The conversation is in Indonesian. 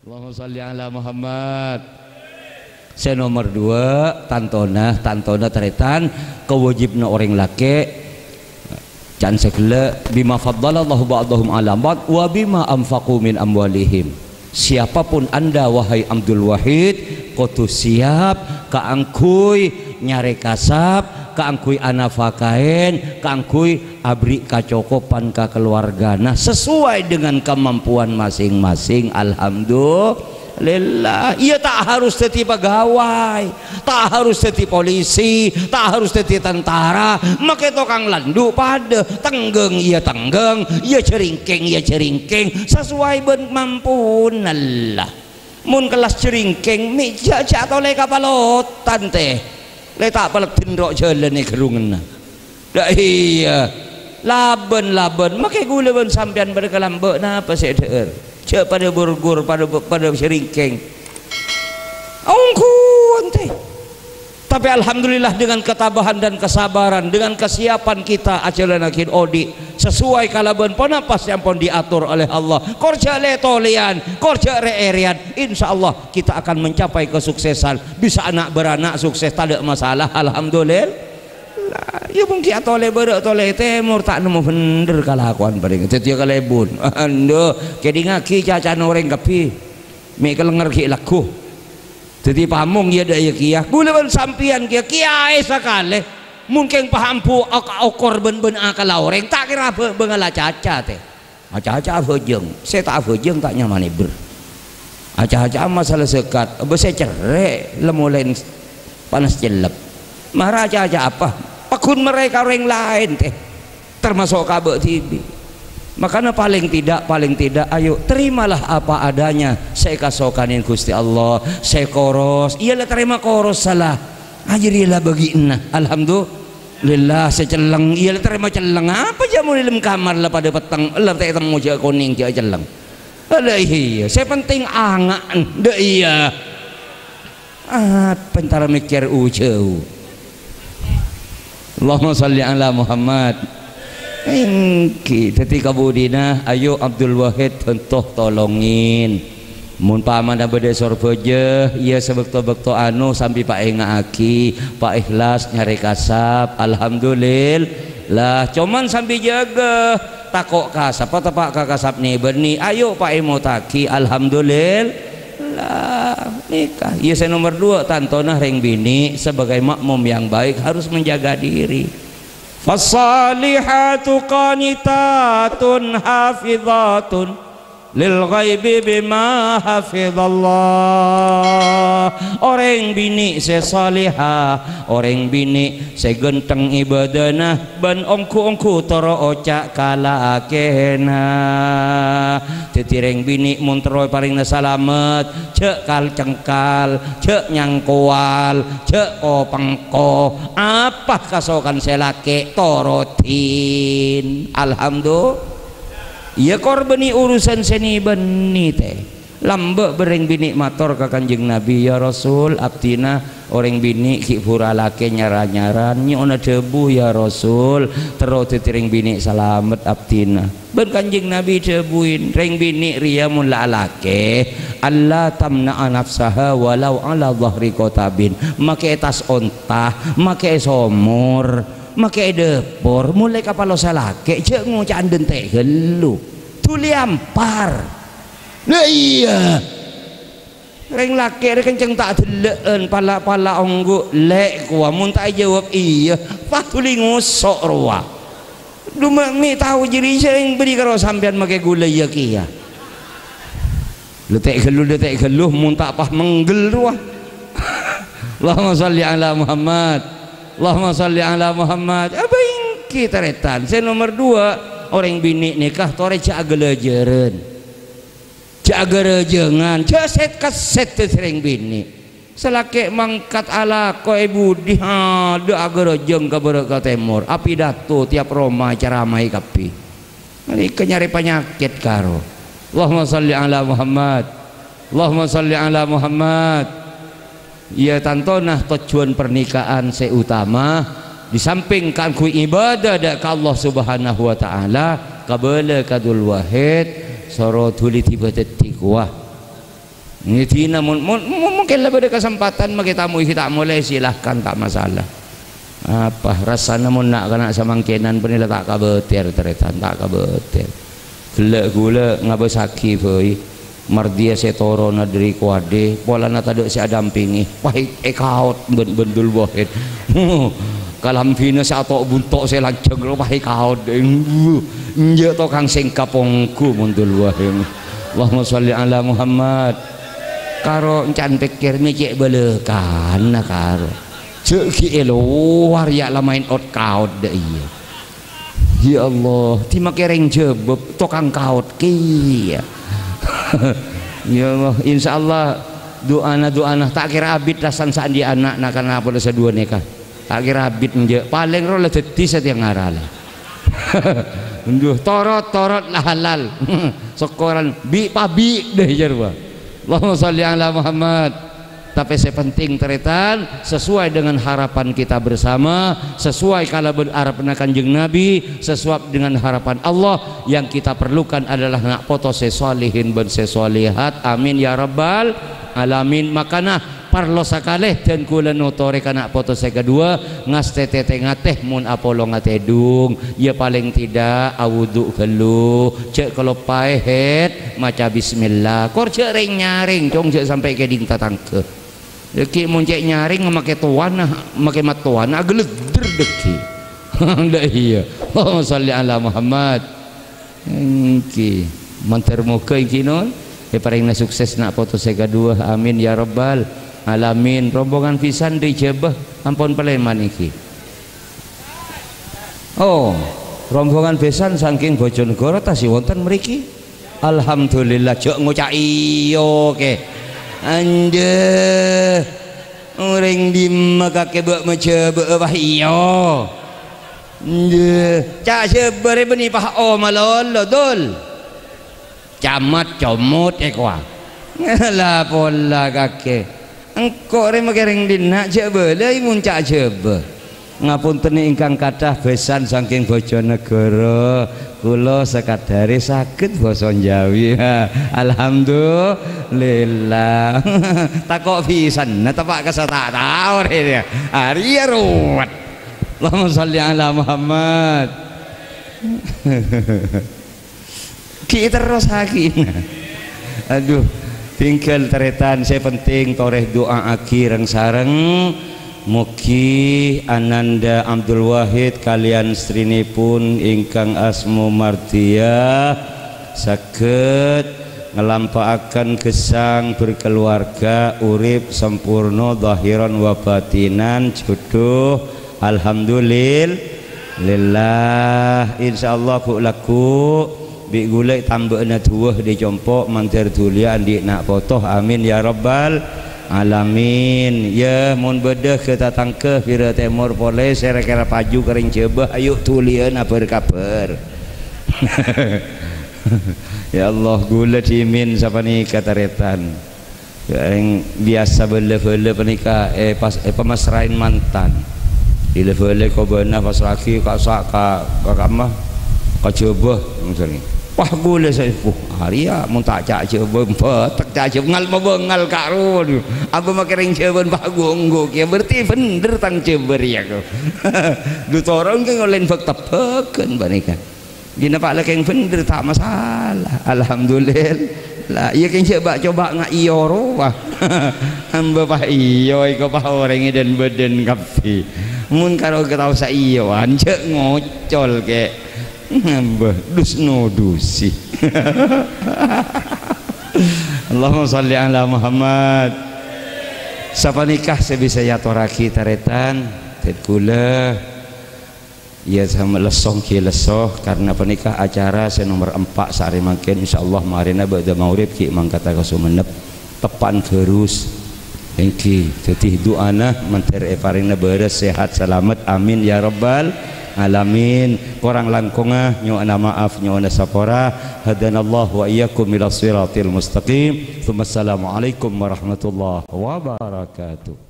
Allahumma sholli ala Muhammad. Saya nomor 2 tantona teretan kewajibna orang laki can segala bima faddalallahu ba'dahum ala ba'd wa bima anfaqu min amwalihim. Siapapun anda wahai Abdul Wahid kudu siap kaangkuy nyare kasab, kaangkuy anafakain, kaangkuy abri kacokopan ka keluargana sesuai dengan kemampuan masing-masing. Alhamdulillah. Ia tak harus jadi pegawai, tak harus jadi polisi, tak harus jadi tentara, make tokang landu pada tenggeng ia tenggeng, ia ceringking sesuai ben mampun Allah. Mun kelas ceringking mi jajak atau le kapalotan teh le tak paletin rok jalan ni kerungan dah iya laben make gula ben sampean berkelambek napa saya deer cek pada burgur pada ceringking ongkun teh. Tapi alhamdulillah dengan ketabahan dan kesabaran, dengan kesiapan kita ajalanakin odi sesuai kalaban ponapas yang pun diatur oleh Allah. Korja letolian, korja reerian, insya Allah kita akan mencapai kesuksesan. Bisa anak beranak sukses tak ada masalah. Alhamdulillah. Ya mungkin atole berak tole temur tak nemu bener kalakuan paling. Jadi kalebun. Ando kedi ngaki cacan orang kapi. Mek kelengar ki laku. Jadi pamong ya daya kia gulaban sampian kia kiai sakale mungkin pahampu okor ben akal orang tak kira bengala caca teh caca hujung saya tak hujung tak nyaman ber caca masalah sekat saya cerai lemulain panas jelek marah caca apa pakun mereka orang lain teh termasuk kabel TV. Makanya paling tidak ayo terimalah apa adanya. Saya kasokanin Gusti Allah, saya koros iyalah terima koros salah ajirilah bagiina. Alhamdulillah saya celeng iyalah terima celeng apa jamu di dalam kamar lah pada petang lah tak temu je kuning je celeng alah iya saya penting angan dah iya pentara mikir ujau. Allahumma sholli ala Muhammad. Jadi kabudina ayo Abdul Wahid tentuh tolongin mun paman dah berdesor beje ia sebekto-bekto anu sampai Pak Enga aki Pak Ikhlas nyari kasab. Alhamdulillah cuman sampai jaga takok kasab apa tepak kasab nih berni ayo Pak Emo taki. Alhamdulillah nikah ia saya nomor 2 tantonah reng bini sebagai makmum yang baik harus menjaga diri. Fassalihatu qanitatun hafizatun lil ghaibi bima hafizallah. Orang bini saya salihah, orang bini saya genteng ibadana ban ongku toro ocak kala akena. Tetireng bini mun teroy paring salamet cek kal cengkal cek nyangkoal cek pengko apa kasokan saya laki torotin. Alhamdulillah. Ya korbani urusan seni beni teh lambek bereng bini mator ke Kanjeng Nabi ya Rasul abdina orang bini ki pura lake nyaran nyona debu ya Rasul terus tiring bini salamet abdina ben Kanjeng Nabi debuin reng bini ria mun la lake Allah tamna nafsaha walau ala dhahri kotabin make tas ontah make somor make depor mulai kapalo salake cek ngucaan dente gelu tuli ampar nah iya reng laki kenceng tak deleen pala onggo lek kuah muntah jawab iya pah tuli ngusok ruah duma mi tahu jiri sering beri karo sampean make gula ya kia letek geluh muntah pah menggel ruah. Allahumma sholli ala Muhammad. Allahumma sholli ala Muhammad. Apa yang kita retan saya nomor 2 orang bini nikah tore cagelejereun cagelejengan ceset kaset sering bini selake mangkat ala koe budi ada agerejeng ka bereka temur api datu tiap Roma caramai kapi ini kenyari penyakit karo. Allahumma sholli ala Muhammad. Allahumma sholli ala Muhammad. Ya tantonah tujuan pernikahan seutama di samping kan ku ibadah dak Allah Subhanahu wa taala kabala kadul wahid soro tuli tiba tetik wah Ini mungkin lebih ada kesempatan kita mulai silahkan, tak masalah. Apa rasanya mun nak kena samangkenan pun tak kabetir teretan, tak kabetir. Gelek gula ngabesaki boy. Mardia setoro na dari kuade, pola na tado si adampingi. Wahit ekaut bendul wahid. Kalampina sa ato buntok saya lanceng wahit ekaut. Nje to kang sing kapongku mundul wahid. Allahumma sholli ala Muhammad. Karo encan pikir mikir belekan na karo. Ceki luar ya lamain out kaut deh iya. Ya Allah, tima kereng jebeb tokang kaut kia. Ya Allah, insya Allah doana tak kira abid rasan sandi anak nak karena apa dosa dua nikah. Tak kira abid nje paling roh lah teti setiap ngaral. Unduh torot lah halal. Sekoran bi pabi deh jarwa. Allahumma sholli ala Muhammad. Tapi saya penting teretan sesuai dengan harapan kita bersama, sesuai kalau berharap Kanjeng Nabi, sesuai dengan harapan Allah. Yang kita perlukan adalah nak foto sesolihin ben sesolihat, amin ya rabbal alamin. Makana parlo sakaleh dan kula notore kana foto saya kedua ngas tete ngateh mun apolo ngatedung ya paling tidak awudu gelu cek kalau paehet maca bismillah kor cek ring nyaring cong cek sampai ke dinta tangke deki mun cek nyaring make tuana make matuana geledder deki ndak iya. Allahumma sholli ala Muhammad. Engki manter muka iki non paling sukses nak foto saya kedua, amin ya rabbal alamin. Rombongan pisan di Jebah ampun Paleman iki. Oh, rombongan pisan saking Bojonegoro tasih wonten mriki. Alhamdulillah jok ngucak iyo ke. Ande orang di makake bak macebe bah iyo. Ande cak sebere beni pah o malolo dul. Camat comot ekwa. Lah pola kake. Engkau rema kereng dinak jebe lai muncak jebe. Ngapunten ingkang kathah besan saking Bojonegoro kula sekadari saged basa Jawi. Alhamdulillah. Takok pisan tepak kesata tahu dia. Ari ruwet. Allahumma sholli ala Muhammad. Kita terus hakin. Aduh, tinggal teretan saya penting toreh doa akhir sareng mugi Ananda Abdul Wahid kalian strinipun ingkang asma Mardia saged ngelampaaken gesang berkeluarga urip sempurna zahiran wa batinan jodoh alhamdulillah insyaallah bu laku bi gulai tambahna tuwah di compok mantir dulian di nak potoh amin ya rabbal alamin. Ya mun bedah kita tangkeh pira temur pole sere-kere paju kering Jebah ayo tulian apa kabar. Ya Allah gula dimin sapani kataretan yang biasa bele-bele penikah pemasrain mantan ile-bele ko beuna pas laki ka sak ka kamah ka Jebah misalnya. Wah gula saya hari ya mun tak cak Jebah betek cak Jebah ngal bengal karun apa makering Jebah bagonggo kia berarti bener tang Jebah ya ko. Du torong ke ngolen bak tepekeun banika. Dina pak lekeng bener tak masalah. Alhamdulillah. Iya keng coba ngak iyo roh. Hamba pak iyo iko pak orang dan badan kapi. Mun karo ketau sa iyo ance ngocol ke. Mbah dus no dusi. Allahumma sholli ala Muhammad. Sapa nikah sebisa yatoraki taretan tet kula ya sama lesong ki lesoh karena penikah acara saya nomor 4 sehari makin insyaallah marina ba'da maurib ki mangkata ka Sumenep tepan gerus engki dadi doana mentere paringna beres sehat selamat amin ya rabbal alamin. Korang langkonga nyuana maaf nyuana sapora hadanallahu wa iyyakum ila siratil mustaqim. Assalamualaikum warahmatullahi wabarakatuh.